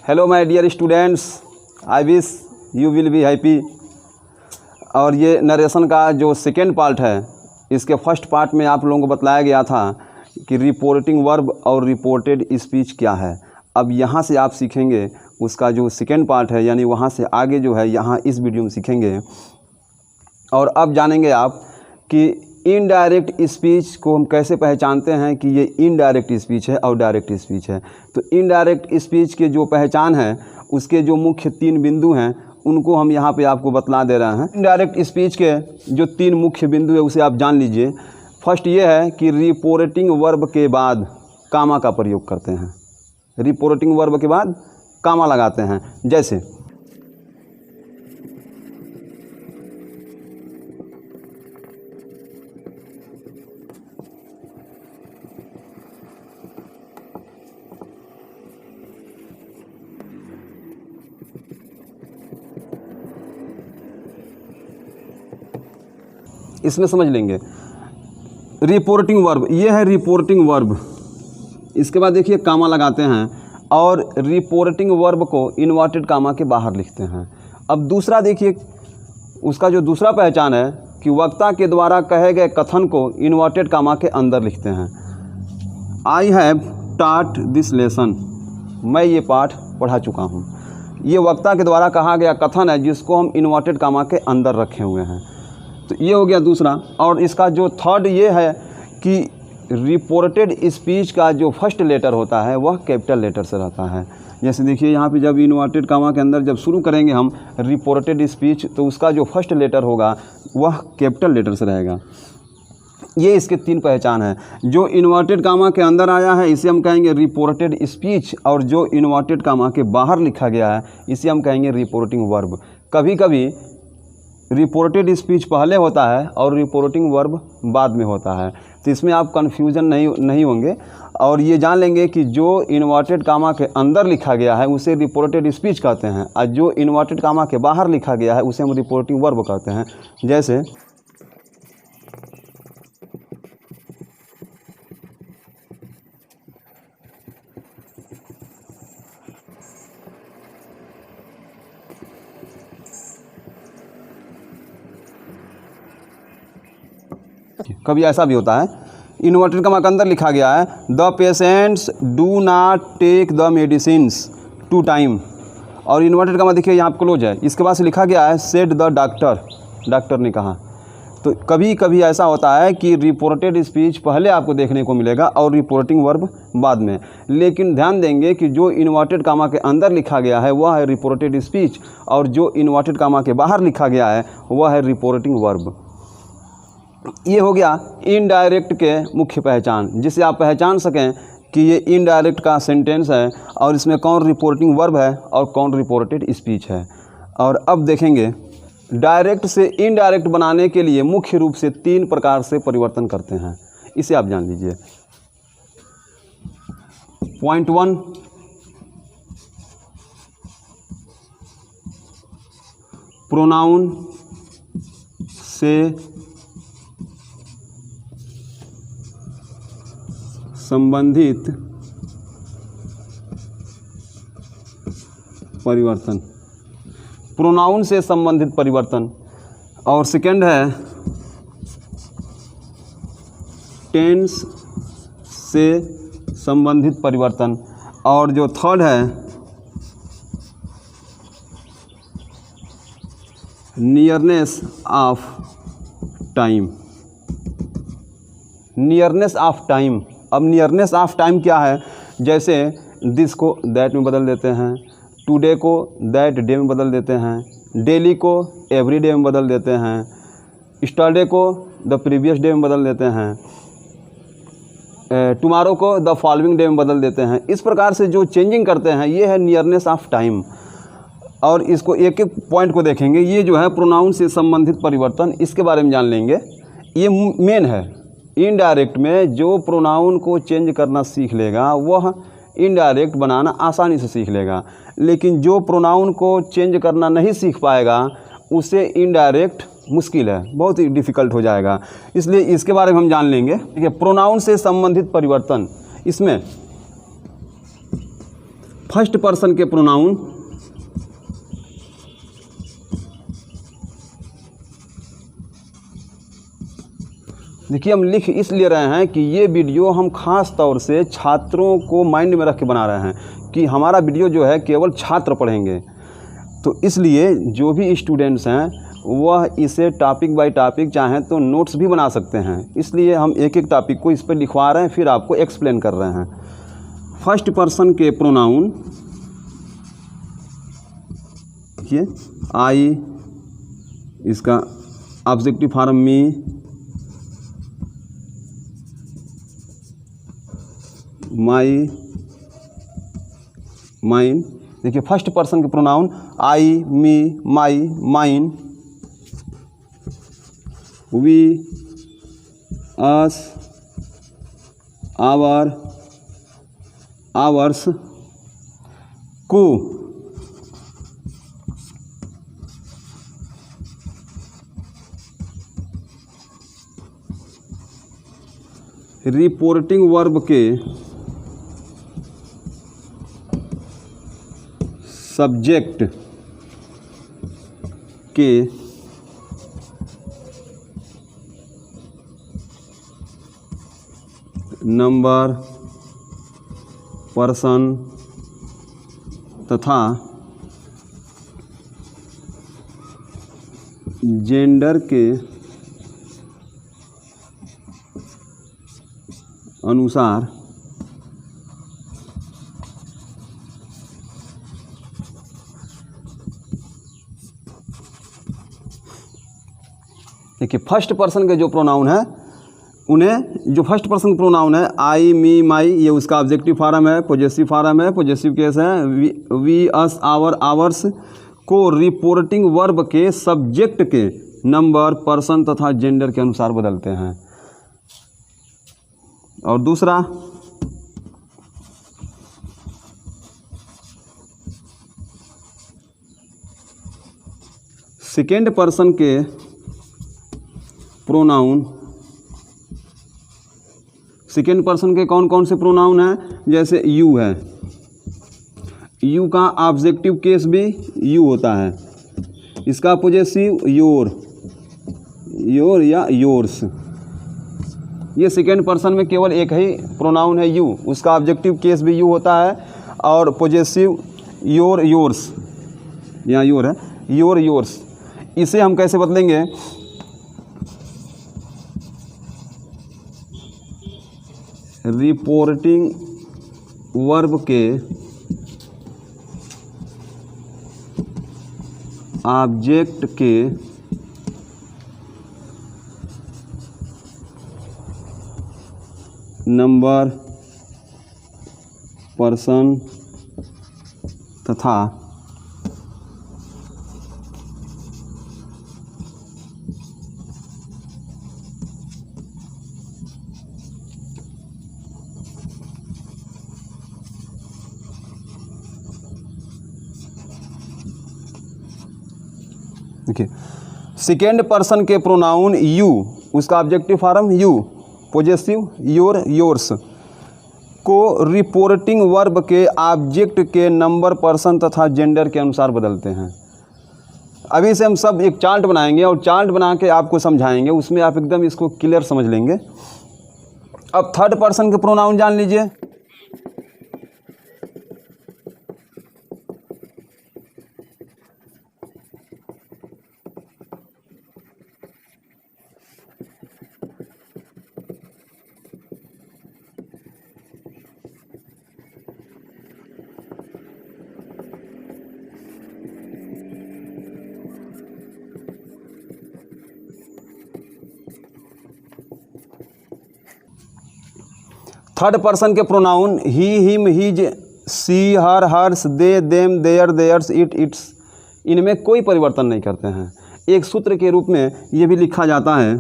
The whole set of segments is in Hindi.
Hello my dear students, I wish you will be happy. और ये नरेशन का जो सेकेंड पार्ट है, इसके फर्स्ट पार्ट में आप लोगों को बताया गया था कि रिपोर्टिंग वर्ब और रिपोर्टेड स्पीच क्या है। अब यहाँ से आप सीखेंगे उसका जो सेकेंड पार्ट है, यानी वहाँ से आगे जो है यहाँ इस वीडियो में सीखेंगे। और अब जानेंगे आप कि इनडायरेक्ट स्पीच को हम कैसे पहचानते हैं कि ये इनडायरेक्ट स्पीच है और डायरेक्ट स्पीच है। तो इनडायरेक्ट स्पीच के जो पहचान है, उसके जो मुख्य 3 बिंदु हैं, उनको हम यहाँ पे आपको बतला दे रहे हैं। इनडायरेक्ट स्पीच के जो 3 मुख्य बिंदु है उसे आप जान लीजिए। फर्स्ट ये है कि रिपोर्टिंग वर्ब के बाद कामा का प्रयोग करते हैं। रिपोर्टिंग वर्ब के बाद कामा लगाते हैं। जैसे इसमें समझ लेंगे रिपोर्टिंग वर्ब, ये है रिपोर्टिंग वर्ब। इसके बाद देखिए कामा लगाते हैं और रिपोर्टिंग वर्ब को इन्वर्टेड कामा के बाहर लिखते हैं। अब दूसरा देखिए, उसका जो दूसरा पहचान है कि वक्ता के द्वारा कहे गए कथन को इन्वर्टेड कामा के अंदर लिखते हैं। I have taught this lesson, मैं ये पाठ पढ़ा चुका हूँ। ये वक्ता के द्वारा कहा गया कथन है जिसको हम इन्वर्टेड कामा के अंदर रखे हुए हैं। तो ये हो गया दूसरा। और इसका जो थर्ड ये है कि रिपोर्टेड स्पीच का जो फर्स्ट लेटर होता है वह कैपिटल लेटर से रहता है। जैसे देखिए यहाँ पे जब इन्वर्टेड कामा के अंदर जब शुरू करेंगे हम रिपोर्टेड स्पीच, तो उसका जो फर्स्ट लेटर होगा वह कैपिटल लेटर से रहेगा। ये इसके 3 पहचान है। जो इन्वर्टेड कामा के अंदर आया है इसे हम कहेंगे रिपोर्टेड स्पीच, और जो इन्वर्टेड कामा के बाहर लिखा गया है इसे हम कहेंगे रिपोर्टिंग वर्ब। कभी कभी रिपोर्टेड स्पीच पहले होता है और रिपोर्टिंग वर्ब बाद में होता है, तो इसमें आप कन्फ्यूज़न नहीं होंगे। और ये जान लेंगे कि जो इन्वर्टेड कामा के अंदर लिखा गया है उसे रिपोर्टेड स्पीच कहते हैं, और जो इन्वर्टेड कामा के बाहर लिखा गया है उसे हम रिपोर्टिंग वर्ब कहते हैं। जैसे कभी ऐसा भी होता है, इन्वर्टेड कामा के अंदर लिखा गया है the patients do not take the medicines to time, और इन्वर्टेड कामा देखिए यहाँ क्लोज है, इसके बाद से लिखा गया है सेड द डॉक्टर, डॉक्टर ने कहा। तो कभी कभी ऐसा होता है कि रिपोर्टेड स्पीच पहले आपको देखने को मिलेगा और रिपोर्टिंग वर्ब बाद में। लेकिन ध्यान देंगे कि जो इन्वर्टेड कामा के अंदर लिखा गया है वह है रिपोर्टेड स्पीच, और जो इन्वर्टेड कामा के बाहर लिखा गया है वह है रिपोर्टिंग वर्ब। ये हो गया इनडायरेक्ट के मुख्य पहचान, जिसे आप पहचान सकें कि ये इनडायरेक्ट का सेंटेंस है और इसमें कौन रिपोर्टिंग वर्ब है और कौन रिपोर्टेड स्पीच है। और अब देखेंगे डायरेक्ट से इनडायरेक्ट बनाने के लिए मुख्य रूप से 3 प्रकार से परिवर्तन करते हैं। इसे आप जान लीजिए। पॉइंट 1, प्रोनाउन से संबंधित परिवर्तन, प्रोनाउन से संबंधित परिवर्तन। और सेकंड है टेंस से संबंधित परिवर्तन। और जो थर्ड है nearness of time, nearness of time. अब नियरनेस ऑफ टाइम क्या है? जैसे दिस को दैट में बदल देते हैं, टुडे को दैट डे में बदल देते हैं, डेली को एवरी डे में बदल देते हैं, स्टरडे को द प्रीवियस डे में बदल देते हैं, टुमारो को द फॉलोइंग डे में बदल देते हैं। इस प्रकार से जो चेंजिंग करते हैं ये है नियरनेस ऑफ टाइम। और इसको एक एक पॉइंट को देखेंगे। ये जो है प्रोनाउन से संबंधित परिवर्तन, इसके बारे में जान लेंगे। ये मेन है। इनडायरेक्ट में जो प्रोनाउन को चेंज करना सीख लेगा वह इनडायरेक्ट बनाना आसानी से सीख लेगा, लेकिन जो प्रोनाउन को चेंज करना नहीं सीख पाएगा उसे इनडायरेक्ट मुश्किल है, बहुत ही डिफ़िकल्ट हो जाएगा। इसलिए इसके बारे में हम जान लेंगे। ठीक है, प्रोनाउन से संबंधित परिवर्तन। इसमें फर्स्ट पर्सन के प्रोनाउन देखिए, हम लिख इसलिए रहे हैं कि ये वीडियो हम खास तौर से छात्रों को माइंड में रख के बना रहे हैं कि हमारा वीडियो जो है केवल छात्र पढ़ेंगे। तो इसलिए जो भी स्टूडेंट्स हैं वह इसे टॉपिक बाय टॉपिक चाहें तो नोट्स भी बना सकते हैं। इसलिए हम एक एक टॉपिक को इस पर लिखवा रहे हैं, फिर आपको एक्सप्लेन कर रहे हैं। फर्स्ट पर्सन के प्रोनाउन देखिए, आई, इसका objective form me, my, mine. देखिए फर्स्ट पर्सन के pronoun I, me, my, mine, we, us, our, ours, को। रिपोर्टिंग वर्ब के सब्जेक्ट के नंबर, पर्सन तथा जेंडर के अनुसार देखिए फर्स्ट पर्सन के जो प्रोनाउन है उन्हें, जो फर्स्ट पर्सन प्रोनाउन है आई, मी, माई, ये उसका ऑब्जेक्टिव फॉर्म है, पॉजेसिव फॉर्म है, पॉजेसिव केस है, वी, अस, आवर, आवर्स को रिपोर्टिंग वर्ब के सब्जेक्ट के नंबर, पर्सन तथा जेंडर के अनुसार बदलते हैं। और दूसरा सेकेंड पर्सन के प्रोनाउन, सेकेंड पर्सन के कौन कौन से प्रोनाउन हैं? जैसे यू है, यू का ऑब्जेक्टिव केस भी यू होता है, इसका पॉजेसिव योर, योर या योर्स। ये सेकेंड पर्सन में केवल एक ही प्रोनाउन है यू, उसका ऑब्जेक्टिव केस भी यू होता है और पॉजेसिव योर, योर्स, यहाँ योर है, योर, योर्स। इसे हम कैसे बदलेंगे? रिपोर्टिंग वर्ब के ऑब्जेक्ट के नंबर, पर्सन तथा देखिए सेकेंड पर्सन के प्रोनाउन यू, उसका objective form you, possessive your, yours को रिपोर्टिंग वर्ब के ऑब्जेक्ट के नंबर, पर्सन तथा जेंडर के अनुसार बदलते हैं। अभी से हम सब एक चार्ट बनाएंगे और चार्ट बना के आपको समझाएंगे, उसमें आप एकदम इसको क्लियर समझ लेंगे। अब थर्ड पर्सन के प्रोनाउन जान लीजिए। थर्ड पर्सन के pronoun he, him, his, she, her, hers, they, them, their, theirs, it, its, इनमें कोई परिवर्तन नहीं करते हैं। एक सूत्र के रूप में ये भी लिखा जाता है,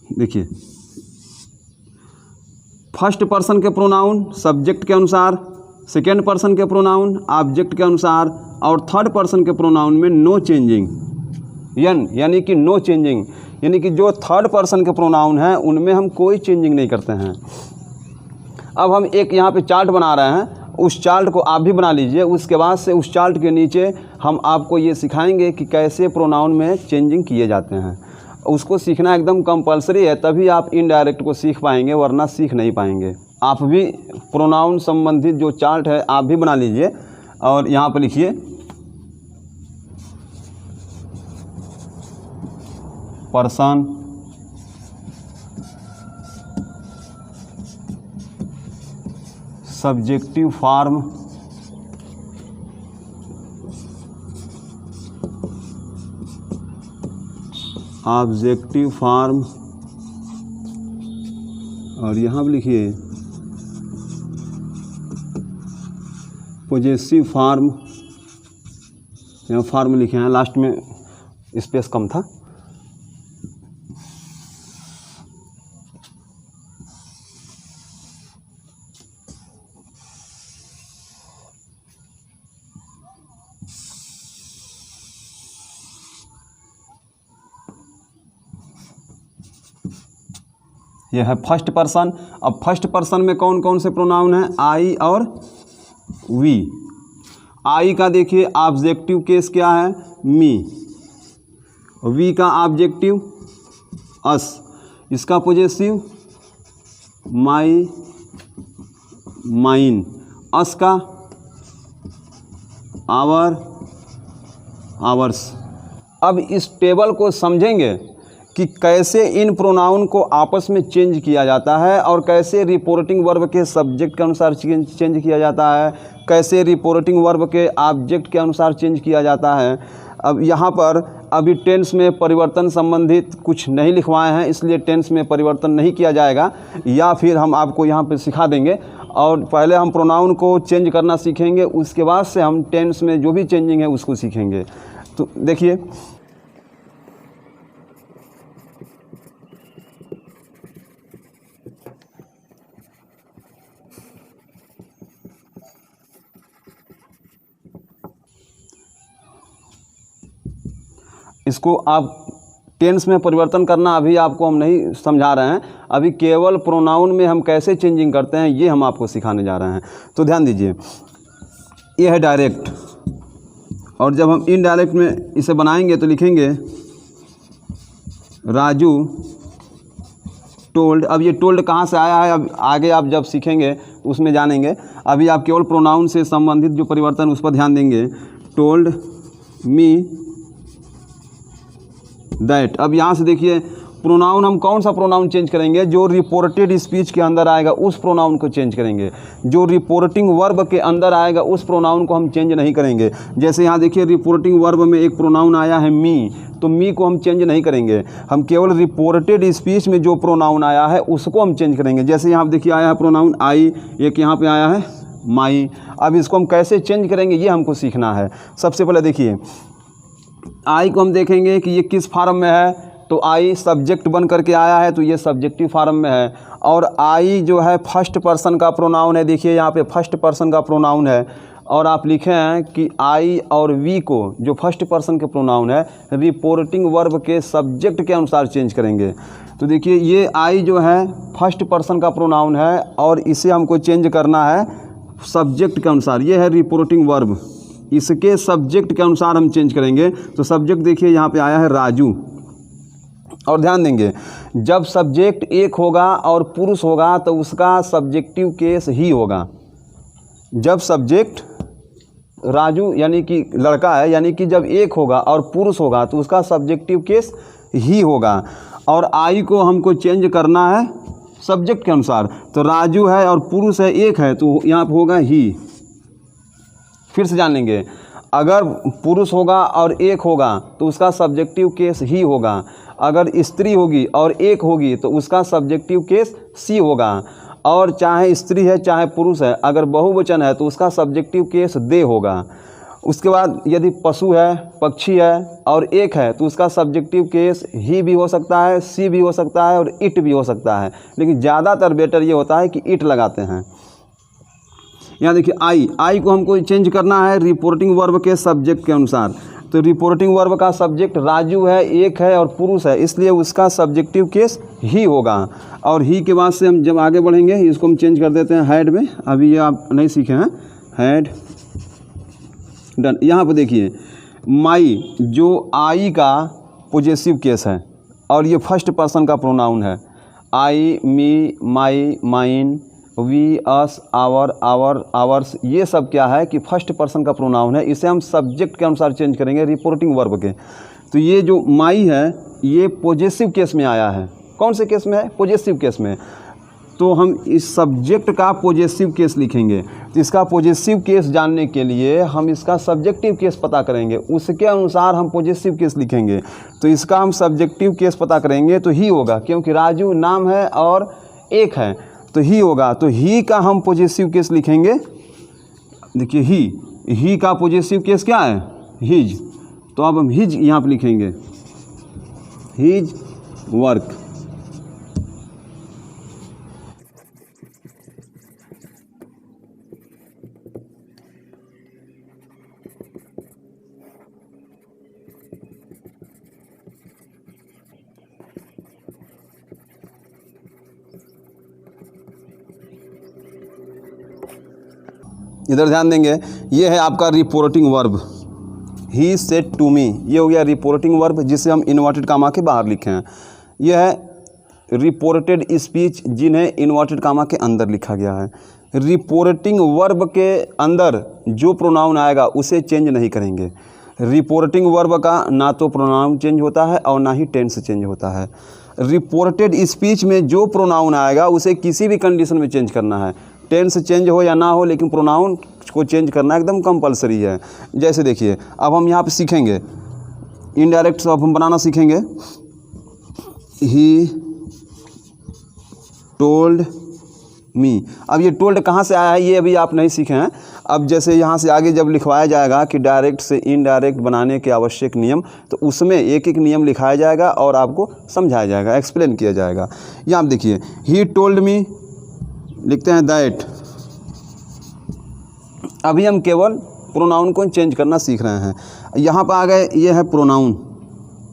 देखिए फर्स्ट पर्सन के प्रोनाउन सब्जेक्ट के अनुसार, सेकेंड पर्सन के प्रोनाउन ऑब्जेक्ट के अनुसार और थर्ड पर्सन के प्रोनाउन में नो चेंजिंग, यानी कि नो चेंजिंग, यानी कि जो थर्ड पर्सन के प्रोनाउन हैं उनमें हम कोई चेंजिंग नहीं करते हैं। अब हम एक यहाँ पे चार्ट बना रहे हैं, उस चार्ट को आप भी बना लीजिए। उसके बाद से उस चार्ट के नीचे हम आपको ये सिखाएंगे कि कैसे प्रोनाउन में चेंजिंग किए जाते हैं। उसको सीखना एकदम कंपलसरी है, तभी आप इनडायरेक्ट को सीख पाएंगे, वरना सीख नहीं पाएंगे। आप भी प्रोनाउन संबंधित जो चार्ट है आप भी बना लीजिए और यहाँ पर लिखिए person, subjective form, objective form, और यहाँ पर लिखिए पॉजेसिव फॉर्म। यहाँ फॉर्म लिखे हैं, लास्ट में स्पेस कम था। यह है फर्स्ट पर्सन। अब फर्स्ट पर्सन में कौन कौन से प्रोनाउन हैं? आई और वी। आई का देखिए ऑब्जेक्टिव केस क्या है? मी। वी का ऑब्जेक्टिव अस। इसका पॉजेसिव माई, माइन। अस का आवर, आवर्स। अब इस टेबल को समझेंगे कि कैसे इन प्रोनाउन को आपस में चेंज किया जाता है और कैसे रिपोर्टिंग वर्ब के सब्जेक्ट के अनुसार चेंज किया जाता है, कैसे रिपोर्टिंग वर्ब के ऑब्जेक्ट के अनुसार चेंज किया जाता है। अब यहाँ पर अभी टेंस में परिवर्तन संबंधित कुछ नहीं लिखवाए हैं, इसलिए टेंस में परिवर्तन नहीं किया जाएगा, या फिर हम आपको यहाँ पे सिखा देंगे। और पहले हम प्रोनाउन को चेंज करना सीखेंगे, उसके बाद से हम टेंस में जो भी चेंजिंग है उसको सीखेंगे। तो देखिए इसको आप टेंस में परिवर्तन करना अभी आपको हम नहीं समझा रहे हैं, अभी केवल प्रोनाउन में हम कैसे चेंजिंग करते हैं ये हम आपको सिखाने जा रहे हैं। तो ध्यान दीजिए, ये है डायरेक्ट, और जब हम इनडायरेक्ट में इसे बनाएंगे तो लिखेंगे राजू टोल्ड। अब ये टोल्ड कहाँ से आया है अब आगे आप जब सीखेंगे उसमें जानेंगे। अभी आप केवल प्रोनाउन से संबंधित जो परिवर्तन उस पर ध्यान देंगे। Told me that. अब यहाँ से देखिए प्रोनाउन हम कौन सा प्रोनाउन चेंज करेंगे? जो रिपोर्टेड स्पीच के अंदर आएगा उस प्रोनाउन को चेंज करेंगे। जो रिपोर्टिंग वर्ब के अंदर आएगा उस प्रोनाउन को हम चेंज नहीं करेंगे। जैसे यहाँ देखिए रिपोर्टिंग वर्ब में एक प्रोनाउन आया है मी, तो मी को हम चेंज नहीं करेंगे, हम केवल रिपोर्टेड स्पीच में जो प्रोनाउन आया है उसको हम चेंज करेंगे। जैसे यहाँ देखिए आया है प्रोनाउन आई, एक यहाँ पर आया है माई। अब इसको हम कैसे चेंज करेंगे ये हमको सीखना है। सबसे पहले देखिए आई को हम देखेंगे कि ये किस फॉर्म में है, तो आई सब्जेक्ट बन करके आया है, तो ये सब्जेक्टिव फॉर्म में है। और आई जो है फर्स्ट पर्सन का प्रोनाउन है, देखिए यहाँ पे फर्स्ट पर्सन का प्रोनाउन है। और आप लिखे हैं कि आई और वी को जो फर्स्ट पर्सन के प्रोनाउन है रिपोर्टिंग वर्ब के सब्जेक्ट के अनुसार चेंज करेंगे। तो देखिए ये आई जो है फर्स्ट पर्सन का प्रोनाउन है और इसे हमको चेंज करना है सब्जेक्ट के अनुसार। ये है रिपोर्टिंग वर्ब, इसके सब्जेक्ट के अनुसार हम चेंज करेंगे। तो सब्जेक्ट देखिए यहाँ पे आया है राजू। और ध्यान देंगे जब सब्जेक्ट एक होगा और पुरुष होगा तो उसका सब्जेक्टिव केस ही होगा। जब सब्जेक्ट राजू यानी कि लड़का है, यानी कि जब एक होगा और पुरुष होगा तो उसका सब्जेक्टिव केस ही होगा। और आई को हमको चेंज करना है सब्जेक्ट के अनुसार। तो राजू है और पुरुष है, एक है, तो यहाँ पर होगा ही। फिर से जान लेंगे, अगर पुरुष होगा और एक होगा तो उसका सब्जेक्टिव केस ही होगा। अगर स्त्री होगी और एक होगी तो उसका सब्जेक्टिव केस सी होगा। और चाहे स्त्री है चाहे पुरुष है, अगर बहुवचन है तो उसका सब्जेक्टिव केस दे होगा। उसके बाद यदि पशु है, पक्षी है और एक है तो उसका सब्जेक्टिव केस ही भी हो सकता है, सी भी हो सकता है और इट भी हो सकता है, लेकिन ज़्यादातर बेटर ये होता है कि इट लगाते हैं। यहाँ देखिए आई को हमको चेंज करना है रिपोर्टिंग वर्ब के सब्जेक्ट के अनुसार। तो रिपोर्टिंग वर्ब का सब्जेक्ट राजू है, एक है और पुरुष है, इसलिए उसका सब्जेक्टिव केस ही होगा। और ही के बाद से हम जब आगे बढ़ेंगे इसको हम चेंज कर देते हैं हैड में। अभी ये आप नहीं सीखे हैं, हैड डन। यहाँ पर देखिए माई, जो आई का पॉजेसिव केस है और ये फर्स्ट पर्सन का प्रोनाउन है। I, me, my, mine, we, us, our, ours, ये सब क्या है कि फर्स्ट पर्सन का प्रोनाउन है। इसे हम सब्जेक्ट के अनुसार चेंज करेंगे रिपोर्टिंग वर्ब के। तो ये जो माई है ये पॉजेसिव केस में आया है। कौन से केस में है? पॉजेसिव केस में। तो हम इस सब्जेक्ट का पॉजेसिव केस लिखेंगे। तो इसका पॉजेसिव केस जानने के लिए हम इसका सब्जेक्टिव केस पता करेंगे, उसके अनुसार हम पॉजेसिव केस लिखेंगे। तो इसका हम सब्जेक्टिव केस पता करेंगे तो ही होगा, क्योंकि राजू नाम है और एक है तो ही होगा। तो ही का हम पॉजेसिव केस लिखेंगे। देखिए ही का पॉजेसिव केस क्या है? हिज। तो अब हम हिज यहाँ पर लिखेंगे, हिज वर्क। इधर ध्यान देंगे, ये है आपका reporting verb. He said to me, ये हो गया रिपोर्टिंग वर्ब जिसे हम इन्वर्टेड कामा के बाहर लिखे हैं। यह है रिपोर्टेड स्पीच जिन्हें इन्वर्टेड कामा के अंदर लिखा गया है। रिपोर्टिंग वर्ब के अंदर जो प्रोनाउन आएगा उसे चेंज नहीं करेंगे। रिपोर्टिंग वर्ब का ना तो प्रोनाउन चेंज होता है और ना ही टेंस चेंज होता है। रिपोर्टेड स्पीच में जो प्रोनाउन आएगा उसे किसी भी कंडीशन में चेंज करना है, टेंस चेंज हो या ना हो, लेकिन प्रोनाउन को चेंज करना एकदम कंपलसरी है। जैसे देखिए अब हम यहाँ पे सीखेंगे इनडायरेक्ट सब हम बनाना सीखेंगे। He told me. अब ये टोल्ड कहाँ से आया है ये अभी आप नहीं सीखे हैं। अब जैसे यहाँ से आगे जब लिखवाया जाएगा कि डायरेक्ट से इनडायरेक्ट बनाने के आवश्यक नियम, तो उसमें एक एक नियम लिखाया जाएगा और आपको समझाया जाएगा, एक्सप्लेन किया जाएगा। यहाँ आप देखिए ही टोल्ड मी, लिखते हैं दैट। अभी हम केवल प्रोनाउन को चेंज करना सीख रहे हैं। यहाँ पर आ गए, ये है प्रोनाउन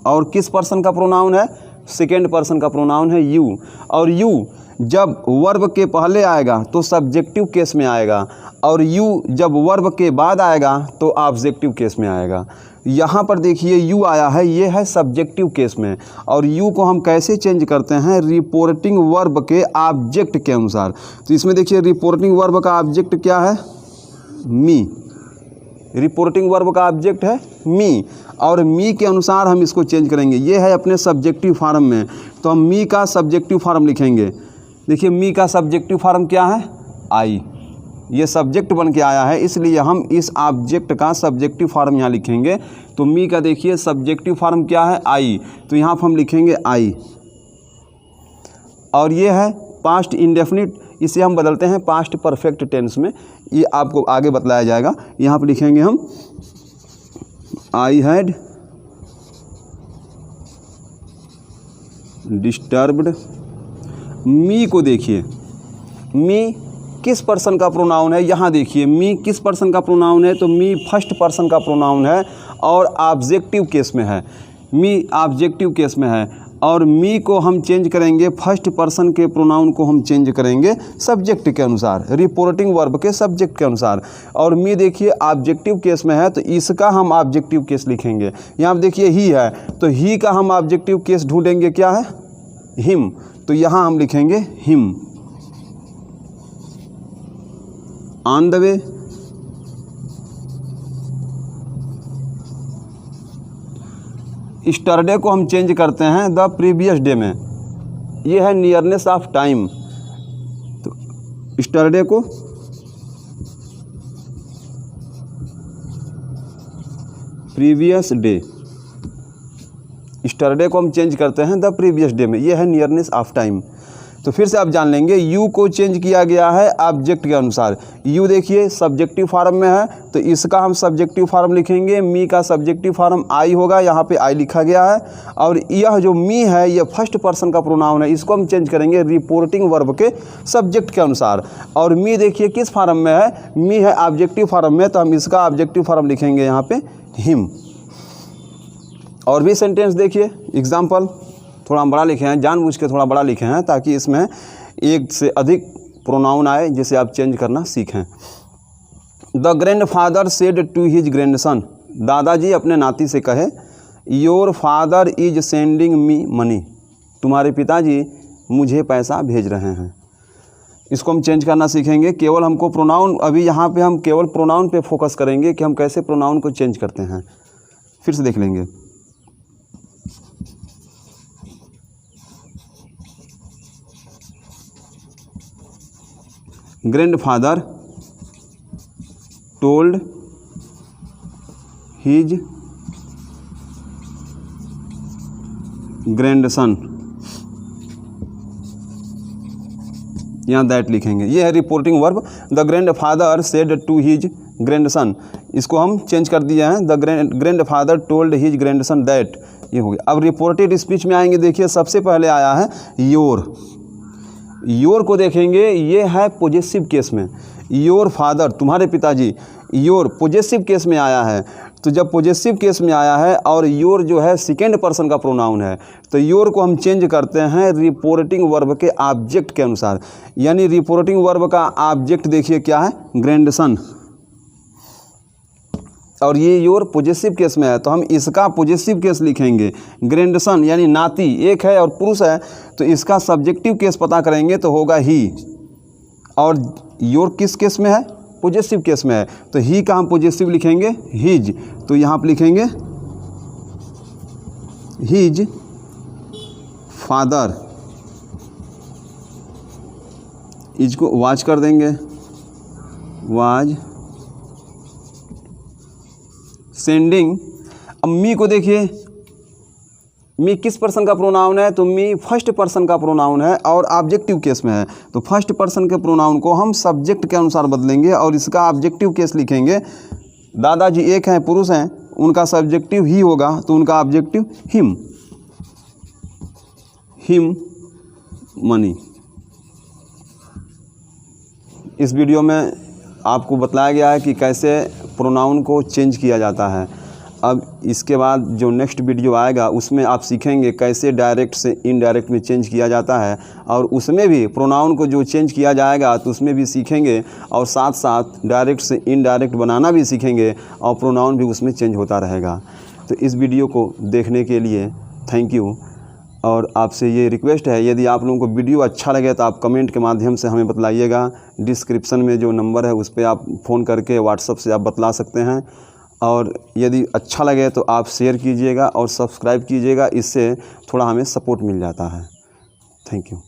और किस पर्सन का प्रोनाउन है? सेकेंड पर्सन का प्रोनाउन है यू। और यू जब वर्ब के पहले आएगा तो सब्जेक्टिव केस में आएगा और यू जब वर्ब के बाद आएगा तो ऑब्जेक्टिव केस में आएगा। यहाँ पर देखिए यू आया है, ये है सब्जेक्टिव केस में। और यू को हम कैसे चेंज करते हैं? रिपोर्टिंग वर्ब के ऑब्जेक्ट के अनुसार। तो इसमें देखिए रिपोर्टिंग वर्ब का ऑब्जेक्ट क्या है? मी। रिपोर्टिंग वर्ब का ऑब्जेक्ट है मी और मी के अनुसार हम इसको चेंज करेंगे। ये है अपने सब्जेक्टिव फॉर्म में, तो हम मी का सब्जेक्टिव फॉर्म लिखेंगे। देखिए मी का सब्जेक्टिव फॉर्म क्या है? आई। ये सब्जेक्ट बन के आया है, इसलिए हम इस ऑब्जेक्ट का सब्जेक्टिव फॉर्म यहाँ लिखेंगे। तो मी का देखिए सब्जेक्टिव फॉर्म क्या है? आई। तो यहाँ पर हम लिखेंगे आई। और ये है पास्ट इंडेफिनिट, इसे हम बदलते हैं पास्ट परफेक्ट टेंस में, ये आपको आगे बतलाया जाएगा। यहाँ पर लिखेंगे हम आई हैड डिस्टर्ब्ड मी। को देखिए मी किस पर्सन का प्रोनाउन है? यहाँ देखिए मी किस पर्सन का प्रोनाउन है? तो मी फर्स्ट पर्सन का प्रोनाउन है और ऑब्जेक्टिव केस में है। मी ऑब्जेक्टिव केस में है और मी को हम चेंज करेंगे, फर्स्ट पर्सन के प्रोनाउन को हम चेंज करेंगे सब्जेक्ट के अनुसार, रिपोर्टिंग वर्ब के सब्जेक्ट के अनुसार। और मी देखिए ऑब्जेक्टिव केस में है तो इसका हम ऑब्जेक्टिव केस लिखेंगे। यहाँ पर देखिए ही है तो ही का हम ऑब्जेक्टिव केस ढूंढेंगे, क्या है? हिम। तो यहाँ हम लिखेंगे हिम। ऑन द वे, स्टरडे को हम चेंज करते हैं द प्रीवियस डे में, ये है नियरनेस ऑफ टाइम। तो स्टरडे को प्रीवियस डे, स्टरडे को हम चेंज करते हैं द प्रीवियस डे में, ये है नियरनेस ऑफ टाइम। तो फिर से आप जान लेंगे यू को चेंज किया गया है ऑब्जेक्ट के अनुसार। यू देखिए सब्जेक्टिव फॉर्म में है तो इसका हम सब्जेक्टिव फॉर्म लिखेंगे। मी का सब्जेक्टिव फॉर्म आई होगा, यहाँ पे आई लिखा गया है। और यह जो मी है ये फर्स्ट पर्सन का प्रोनाउन है, इसको हम चेंज करेंगे रिपोर्टिंग वर्ब के सब्जेक्ट के अनुसार। और मी देखिए किस फॉर्म में है? मी है ऑब्जेक्टिव फॉर्म में, तो हम इसका ऑब्जेक्टिव फॉर्म लिखेंगे यहाँ पे हिम। और भी सेंटेंस देखिए, एग्जाम्पल थोड़ा हम बड़ा लिखे हैं, जानबूझ के थोड़ा बड़ा लिखे हैं ताकि इसमें एक से अधिक प्रोनाउन आए जिसे आप चेंज करना सीखें। The grandfather said to his grandson, दादाजी अपने नाती से कहे, your father is sending me money, तुम्हारे पिताजी मुझे पैसा भेज रहे हैं। इसको हम चेंज करना सीखेंगे। केवल हमको प्रोनाउन, अभी यहाँ पे हम केवल प्रोनाउन पे फोकस करेंगे कि हम कैसे प्रोनाउन को चेंज करते हैं। फिर से देख लेंगे। ग्रैंडफादर टोल्ड हिज ग्रैंडसन, यहाँ दैट लिखेंगे। ये है reporting verb. The grandfather said to his grandson, इसको हम चेंज कर दिए हैं, the grandfather told his grandson that, ये हो गया। अब रिपोर्टेड स्पीच में आएंगे। देखिए सबसे पहले आया है योर। योर को देखेंगे, ये है पॉजेसिव केस में। योर फादर, तुम्हारे पिताजी, योर पॉजेसिव केस में आया है। तो जब पॉजेसिव केस में आया है और योर जो है सेकेंड पर्सन का प्रोनाउन है, तो योर को हम चेंज करते हैं रिपोर्टिंग वर्ब के ऑब्जेक्ट के अनुसार। यानी रिपोर्टिंग वर्ब का ऑब्जेक्ट देखिए क्या है, ग्रैंडसन, और ये योर पॉजेसिव केस में है तो हम इसका पॉजेसिव केस लिखेंगे। ग्रैंडसन यानी नाती, एक है और पुरुष है, तो इसका सब्जेक्टिव केस पता करेंगे तो होगा ही। और योर किस केस में है, पॉजेसिव केस में है, तो ही का हम पॉजेसिव लिखेंगे हिज। तो यहाँ पर लिखेंगे हिज फादर, इज को वाज कर देंगे, वाज सेंडिंग। अब मी को देखिए, मी किस पर्सन का प्रोनाउन है, तो मी फर्स्ट पर्सन का प्रोनाउन है और ऑब्जेक्टिव केस में है। तो फर्स्ट पर्सन के प्रोनाउन को हम सब्जेक्ट के अनुसार बदलेंगे और इसका ऑब्जेक्टिव केस लिखेंगे। दादाजी एक हैं, पुरुष हैं, उनका सब्जेक्टिव ही होगा तो उनका ऑब्जेक्टिव हिम, हिम मनी। इस वीडियो में आपको बताया गया है कि कैसे प्रोनाउन को चेंज किया जाता है। अब इसके बाद जो नेक्स्ट वीडियो आएगा उसमें आप सीखेंगे कैसे डायरेक्ट से इनडायरेक्ट में चेंज किया जाता है, और उसमें भी प्रोनाउन को जो चेंज किया जाएगा तो उसमें भी सीखेंगे, और साथ साथ डायरेक्ट से इनडायरेक्ट बनाना भी सीखेंगे और प्रोनाउन भी उसमें चेंज होता रहेगा। तो इस वीडियो को देखने के लिए थैंक यू। और आपसे ये रिक्वेस्ट है, यदि आप लोगों को वीडियो अच्छा लगे तो आप कमेंट के माध्यम से हमें बतलाइएगा। डिस्क्रिप्शन में जो नंबर है उस पर आप फ़ोन करके व्हाट्सएप से आप बतला सकते हैं। और यदि अच्छा लगे तो आप शेयर कीजिएगा और सब्सक्राइब कीजिएगा, इससे थोड़ा हमें सपोर्ट मिल जाता है। Thank you.